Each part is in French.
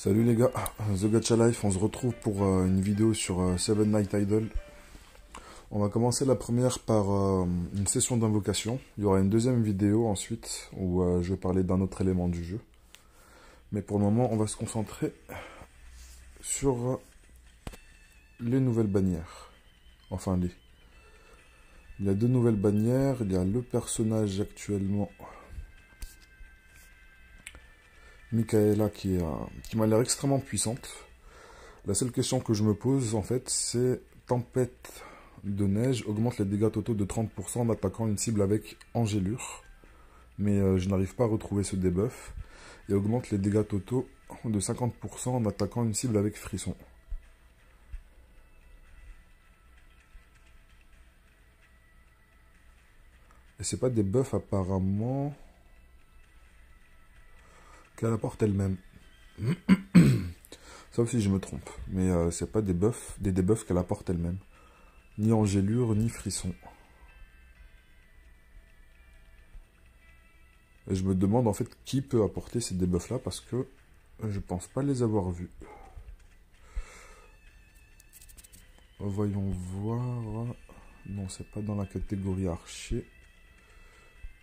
Salut les gars, The Gacha Life, on se retrouve pour une vidéo sur Seven Night Idol. On va commencer la première par une session d'invocation. Il y aura une deuxième vidéo ensuite où je vais parler d'un autre élément du jeu. Mais pour le moment, on va se concentrer sur les nouvelles bannières. Enfin, il y a deux nouvelles bannières. Il y a le personnage actuellement, Michaela, qui m'a l'air extrêmement puissante. La seule question que je me pose, en fait, c'est tempête de neige augmente les dégâts totaux de 30% en attaquant une cible avec Angélure. Mais je n'arrive pas à retrouver ce debuff. Et augmente les dégâts totaux de 50% en attaquant une cible avec Frisson. Et c'est pas des buffs apparemment qu'elle apporte elle-même. Sauf si je me trompe. Mais c'est pas des debuffs qu'elle apporte elle-même. Ni Angélure, ni Frisson. Et je me demande en fait qui peut apporter ces debuffs là parce que je pense pas les avoir vus. Voyons voir. Non, c'est pas dans la catégorie archer.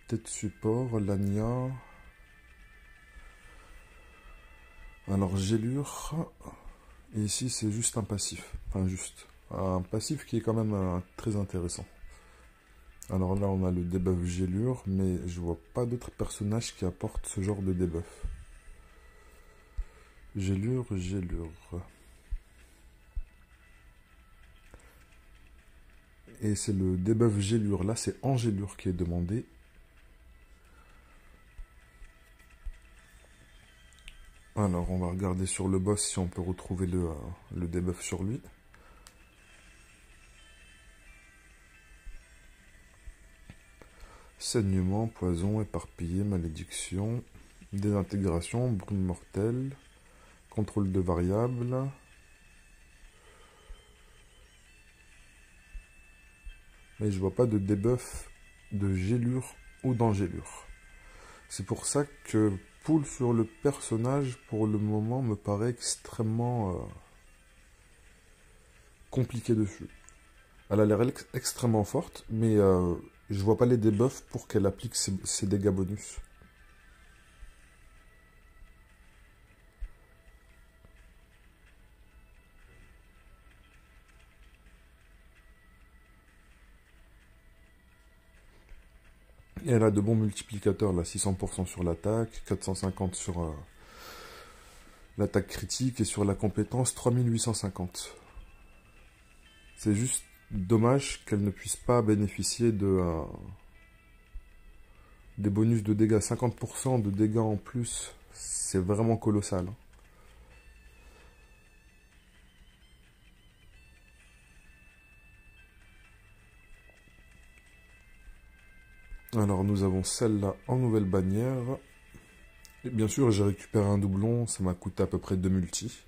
Tête support, Lania. Alors Gélure. Et ici c'est juste un passif. Enfin juste. Un passif qui est quand même très intéressant. Alors là, on a le debuff Gélure, mais je vois pas d'autres personnages qui apportent ce genre de debuff. Gélure. Et c'est le debuff Gélure. Là, c'est Angélure qui est demandé. Alors, on va regarder sur le boss si on peut retrouver le debuff sur lui. Saignement, poison, éparpillé, malédiction, désintégration, brume mortelle, contrôle de variables. Mais je vois pas de debuff de Gélure ou d'Angélure. C'est pour ça que pull sur le personnage pour le moment me paraît extrêmement compliqué dessus. Elle a l'air extrêmement forte, mais je vois pas les debuffs pour qu'elle applique ses dégâts bonus. Et elle a de bons multiplicateurs, là, 600% sur l'attaque, 450 sur l'attaque critique et sur la compétence 3850. C'est juste dommage qu'elle ne puisse pas bénéficier des bonus de dégâts. 50% de dégâts en plus, c'est vraiment colossal. Alors nous avons celle-là en nouvelle bannière. Et bien sûr j'ai récupéré un doublon, ça m'a coûté à peu près 2 multis.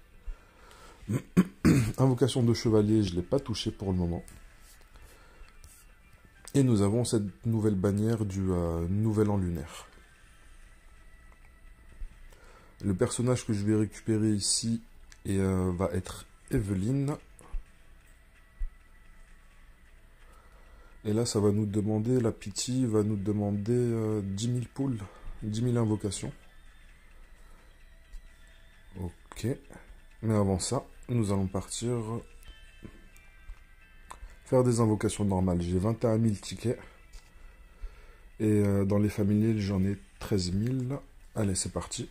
Invocation de chevalier, je ne l'ai pas touché pour le moment. Et nous avons cette nouvelle bannière du Nouvel An lunaire. Le personnage que je vais récupérer ici va être Evelyne. Et là, ça va nous demander, la Pity va nous demander 10 000 poules, 10 000 invocations. Ok. Mais avant ça, nous allons partir faire des invocations normales. J'ai 21 000 tickets. Et dans les familiers, j'en ai 13 000. Allez, c'est parti.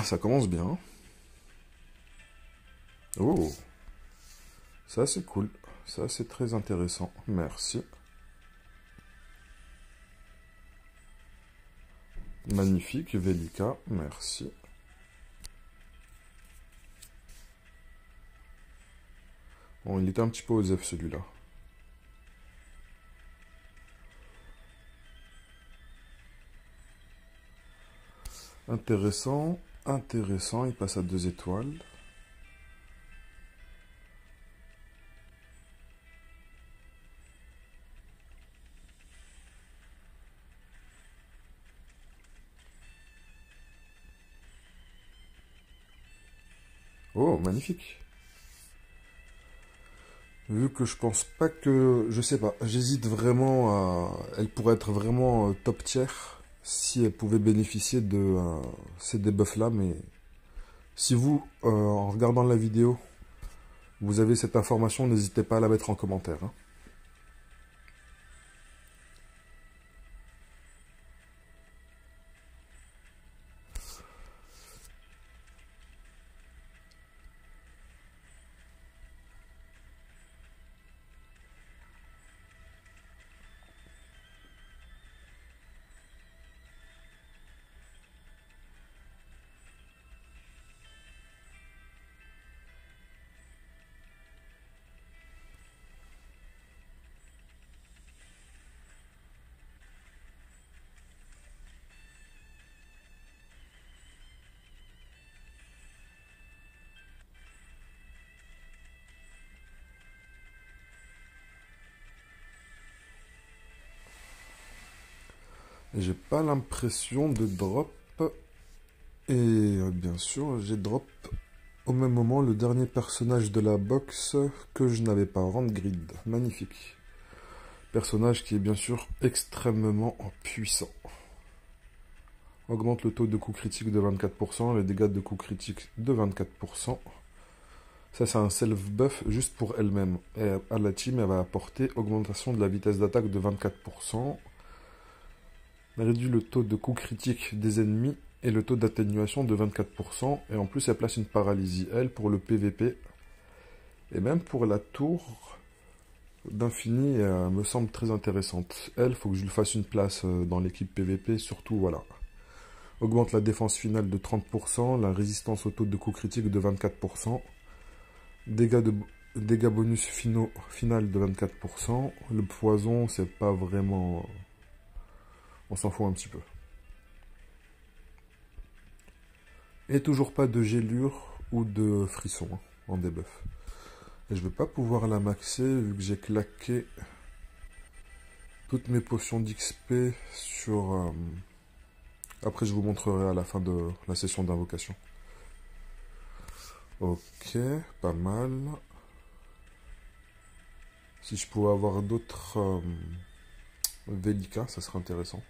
Ça commence bien. Oh, ça c'est cool. Ça c'est très intéressant. Merci. Magnifique, Velika. Merci. Bon, il était un petit peu osef celui-là. Intéressant, intéressant, il passe à 2 étoiles. Oh, magnifique. Vu que je pense pas que... Je sais pas, j'hésite vraiment à... Elle pourrait être vraiment top tier si elle pouvait bénéficier de ces debuffs-là, mais si vous, en regardant la vidéo, vous avez cette information, n'hésitez pas à la mettre en commentaire, hein. Et j'ai pas l'impression de drop. Et bien sûr, j'ai drop au même moment le dernier personnage de la box que je n'avais pas, Randgrid. Magnifique. Personnage qui est bien sûr extrêmement puissant. Augmente le taux de coup critique de 24%, les dégâts de coup critique de 24%. Ça, c'est un self-buff juste pour elle-même. Et à la team, elle va apporter augmentation de la vitesse d'attaque de 24%. Elle réduit le taux de coup critique des ennemis et le taux d'atténuation de 24%. Et en plus, elle place une paralysie, elle, pour le PVP. Et même pour la tour d'infini, me semble très intéressante. Elle, faut que je lui fasse une place dans l'équipe PVP, surtout, voilà. Augmente la défense finale de 30%, la résistance au taux de coup critique de 24%, dégâts bonus final de 24%. Le poison, c'est pas vraiment... On s'en fout un petit peu. Et toujours pas de gélure ou de frisson hein, en debuff. Et je vais pas pouvoir la maxer vu que j'ai claqué toutes mes potions d'XP sur... Après, je vous montrerai à la fin de la session d'invocation. Ok, pas mal. Si je pouvais avoir d'autres Velika, ça serait intéressant.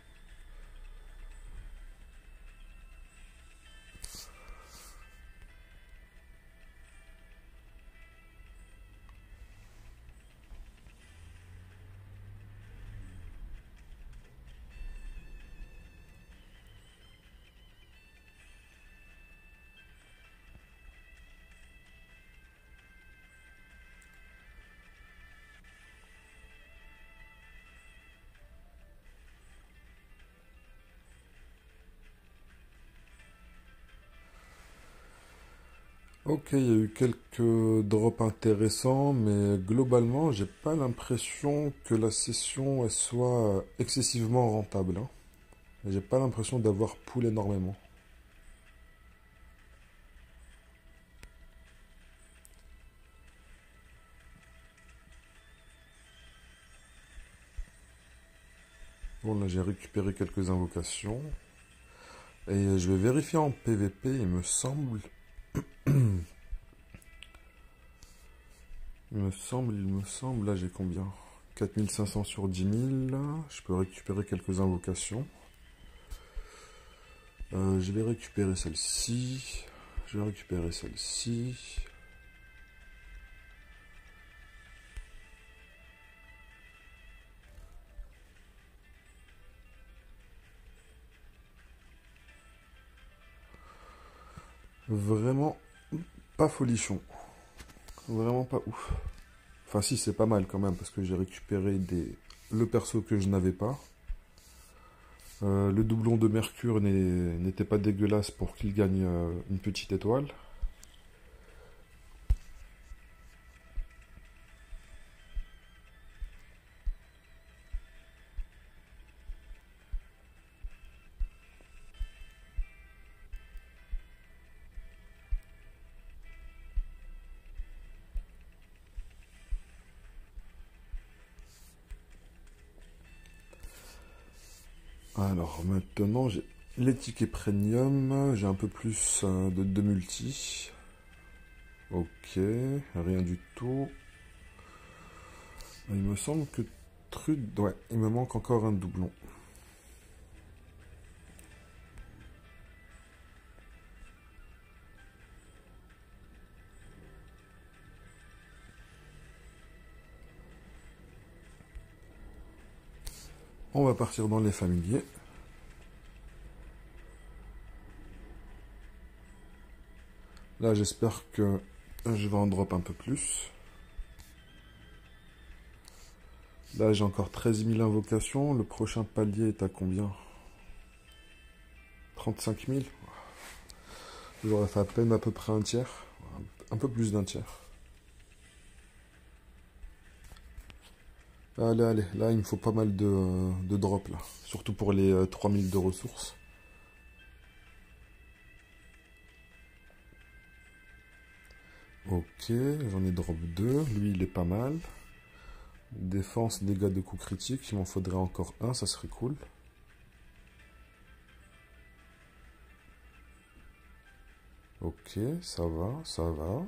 Ok, il y a eu quelques drops intéressants, mais globalement, j'ai pas l'impression que la session elle soit excessivement rentable, hein. J'ai pas l'impression d'avoir pool énormément. Bon, là, j'ai récupéré quelques invocations. Et je vais vérifier en PVP, il me semble... il me semble, là j'ai combien? 4500 sur 10 000, je peux récupérer quelques invocations. Je vais récupérer celle-ci, je vais récupérer celle-ci. Vraiment pas folichon, vraiment pas ouf. Enfin si, c'est pas mal quand même, parce que j'ai récupéré le perso que je n'avais pas. Le doublon de Mercure n'était pas dégueulasse pour qu'il gagne une petite étoile. Alors maintenant j'ai les tickets premium, j'ai un peu plus de multi. Ok, rien du tout. Il me semble que Trude, ouais, il me manque encore un doublon. On va partir dans les familiers. Là, j'espère que je vais en drop un peu plus. Là, j'ai encore 13 000 invocations. Le prochain palier est à combien? 35 000. J'aurais fait à peine à peu près un tiers. Un peu plus d'un tiers. Allez, allez. Là, il me faut pas mal de drops, là. Surtout pour les 3000 de ressources. Ok, j'en ai drop 2. Lui, il est pas mal. Défense, dégâts de coups critiques. Il m'en faudrait encore un, ça serait cool. Ok, ça va, ça va.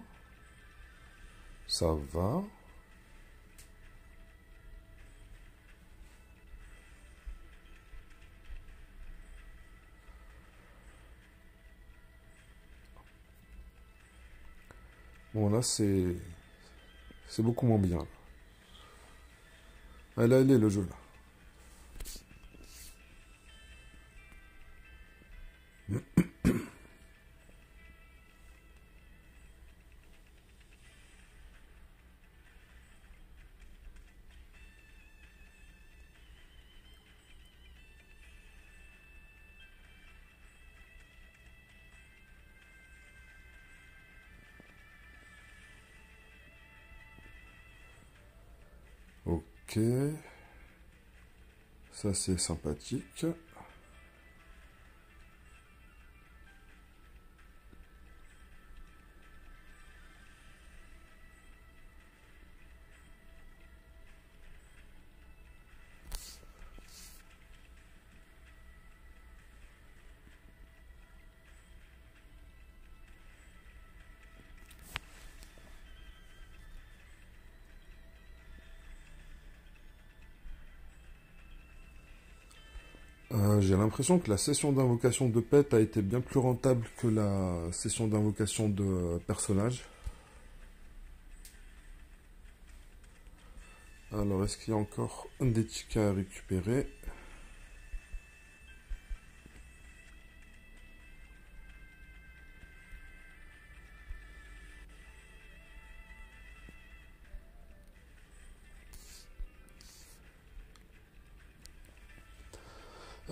Ça va. Bon, là, c'est beaucoup moins bien. Allez, allez, le jeu, là. Ok. Ça, c'est sympathique. J'ai l'impression que la session d'invocation de pet a été bien plus rentable que la session d'invocation de personnage. Alors, est-ce qu'il y a encore des tickets à récupérer?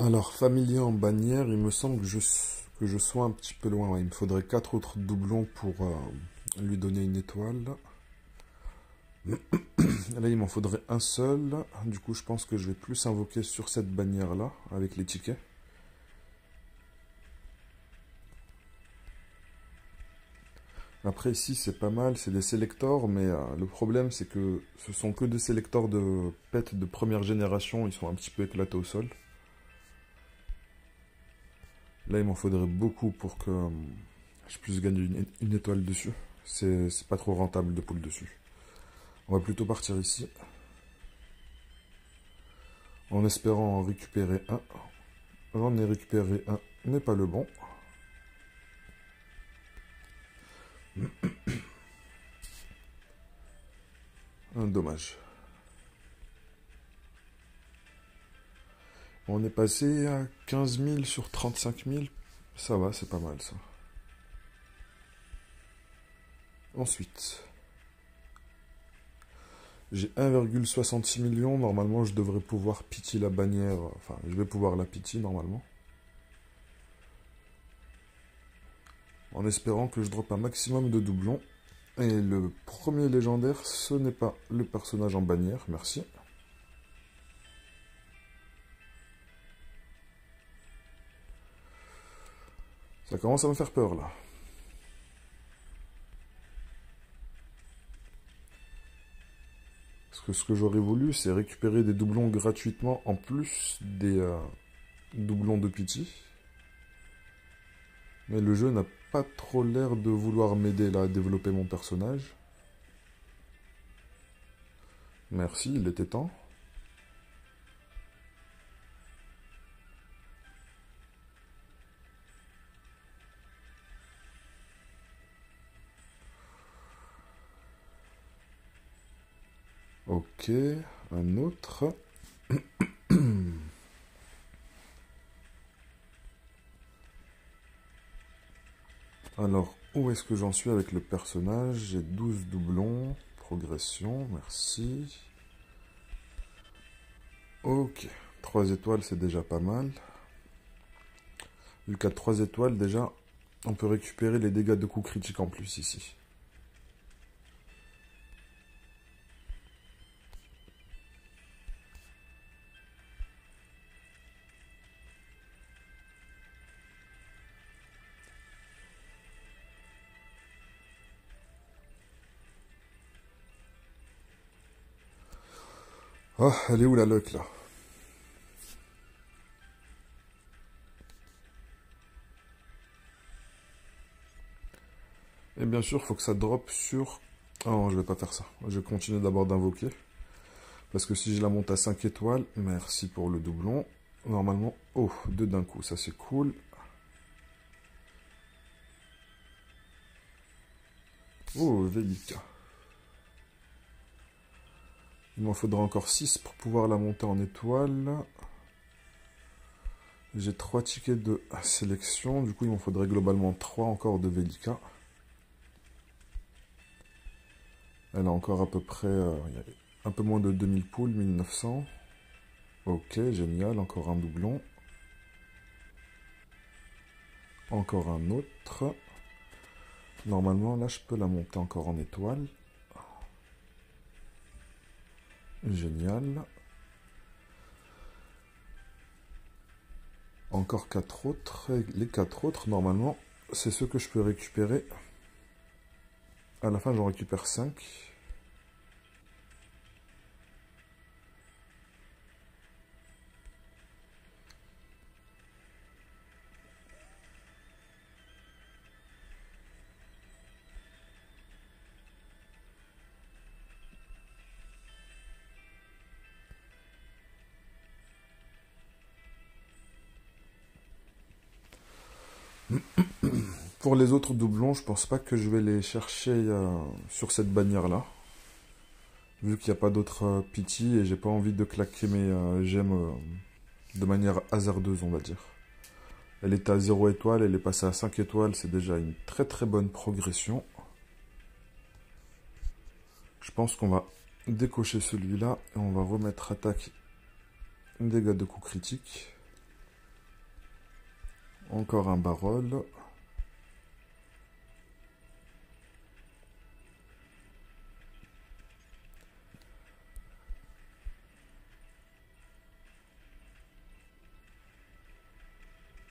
Alors, familier en bannière, il me semble que je sois un petit peu loin. Ouais, il me faudrait 4 autres doublons pour lui donner une étoile. Là, il m'en faudrait un seul. Du coup, je pense que je vais plus invoquer sur cette bannière-là, avec les tickets. Après, ici, c'est pas mal, c'est des sélectors, mais le problème, c'est que ce sont que des sélectors de pets de première génération. Ils sont un petit peu éclatés au sol. Là, il m'en faudrait beaucoup pour que je puisse gagner une étoile dessus. C'est pas trop rentable de pull dessus. On va plutôt partir ici. En espérant en récupérer un. J'en ai récupéré un, mais pas le bon. Un dommage. On est passé à 15 000 sur 35 000. Ça va, c'est pas mal ça. Ensuite, j'ai 1,66 million. Normalement, je devrais pouvoir pity la bannière. Enfin, je vais pouvoir la pity normalement. En espérant que je drop un maximum de doublons. Et le premier légendaire, ce n'est pas le personnage en bannière. Merci. Ça commence à me faire peur là. Parce que ce que j'aurais voulu, c'est récupérer des doublons gratuitement en plus des doublon de Pity. Mais le jeu n'a pas trop l'air de vouloir m'aider là à développer mon personnage. Merci, il était temps. Ok, un autre. Alors, où est-ce que j'en suis avec le personnage? J'ai 12 doublons. Progression, merci. Ok, 3 étoiles, c'est déjà pas mal. Vu qu'à 3 étoiles, déjà, on peut récupérer les dégâts de coups critiques en plus ici. Ah, elle est où la luck là? Et bien sûr, il faut que ça drop sur... Ah non, je vais pas faire ça. Je vais continuer d'abord d'invoquer. Parce que si je la monte à 5 étoiles, merci pour le doublon. Normalement, oh, 2 d'un coup, ça c'est cool. Oh, Velika. Il m'en faudra encore 6 pour pouvoir la monter en étoile. J'ai 3 tickets de sélection, du coup il m'en faudrait globalement 3 encore de Velika. Elle a encore à peu près un peu moins de 2000 poules, 1900. Ok, génial, encore un doublon. Encore un autre. Normalement là je peux la monter encore en étoile. Génial. Encore 4 autres. Et les 4 autres, normalement, c'est ceux que je peux récupérer. À la fin, j'en récupère 5. Pour les autres doublons, je pense pas que je vais les chercher sur cette bannière-là. Vu qu'il n'y a pas d'autres pity et j'ai pas envie de claquer mes gemmes de manière hasardeuse, on va dire. Elle était à 0 étoile, elle est passée à 5 étoiles, c'est déjà une très très bonne progression. Je pense qu'on va décocher celui-là et on va remettre attaque dégâts de coups critiques. Encore un barol.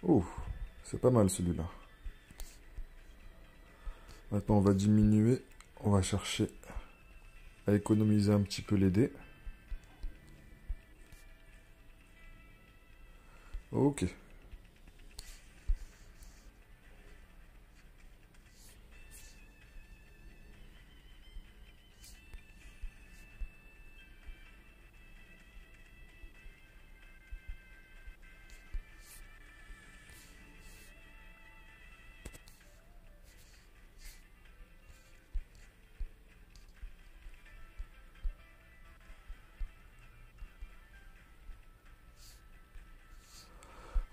Oh, c'est pas mal celui-là. Maintenant, on va diminuer. On va chercher à économiser un petit peu les dés. Ok.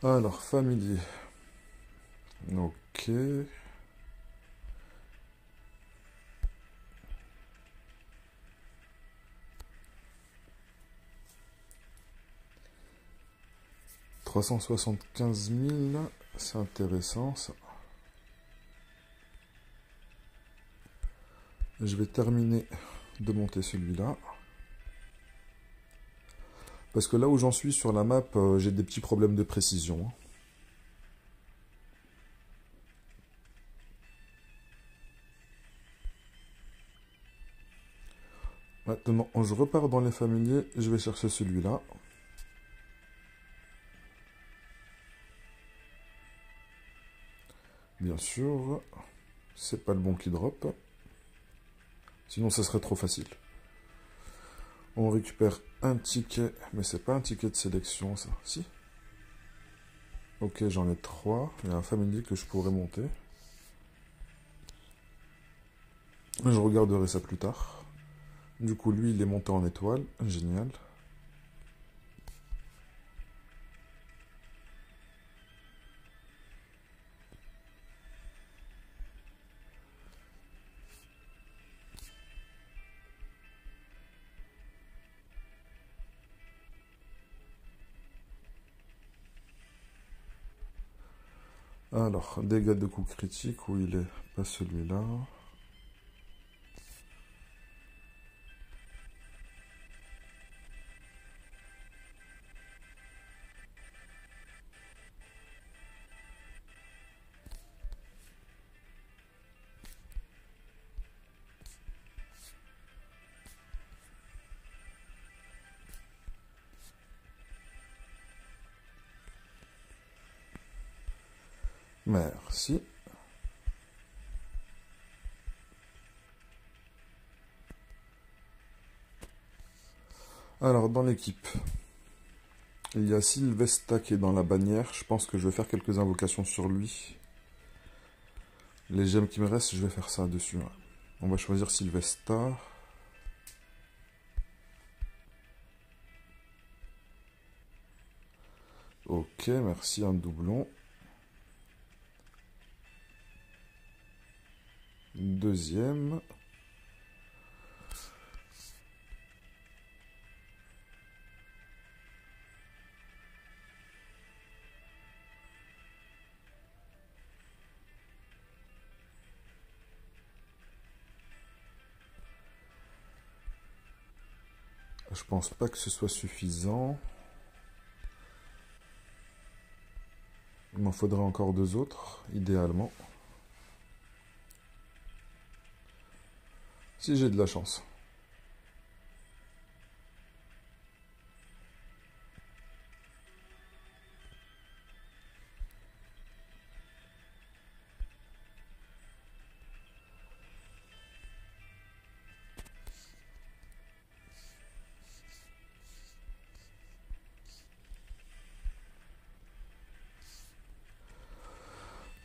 Alors, familier. Ok. « 375 000, c'est intéressant ça. Je vais terminer de monter celui-là. Parce que là où j'en suis sur la map, j'ai des petits problèmes de précision. Maintenant, je repars dans les familiers, je vais chercher celui-là. Bien sûr, c'est pas le bon qui drop. Sinon, ça serait trop facile. On récupère un ticket, mais c'est pas un ticket de sélection, ça. Si. Ok, j'en ai 3. Il y a un familier que je pourrais monter. Je regarderai ça plus tard. Du coup, lui, il est monté en étoile. Génial. Alors, dégâts de coups critiques, où il est? Pas celui-là. Merci. Alors, dans l'équipe, il y a Sylvesta qui est dans la bannière. Je pense que je vais faire quelques invocations sur lui. Les gemmes qui me restent, je vais faire ça dessus. Ouais. On va choisir Sylvesta. Ok, merci, un doublon. Deuxième. Je pense pas que ce soit suffisant. Il m'en faudrait encore 2 autres, idéalement. Si j'ai de la chance.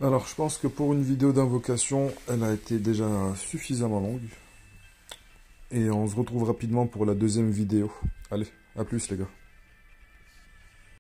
Alors, je pense que pour une vidéo d'invocation, elle a été déjà suffisamment longue. Et on se retrouve rapidement pour la deuxième vidéo. Allez, à plus les gars.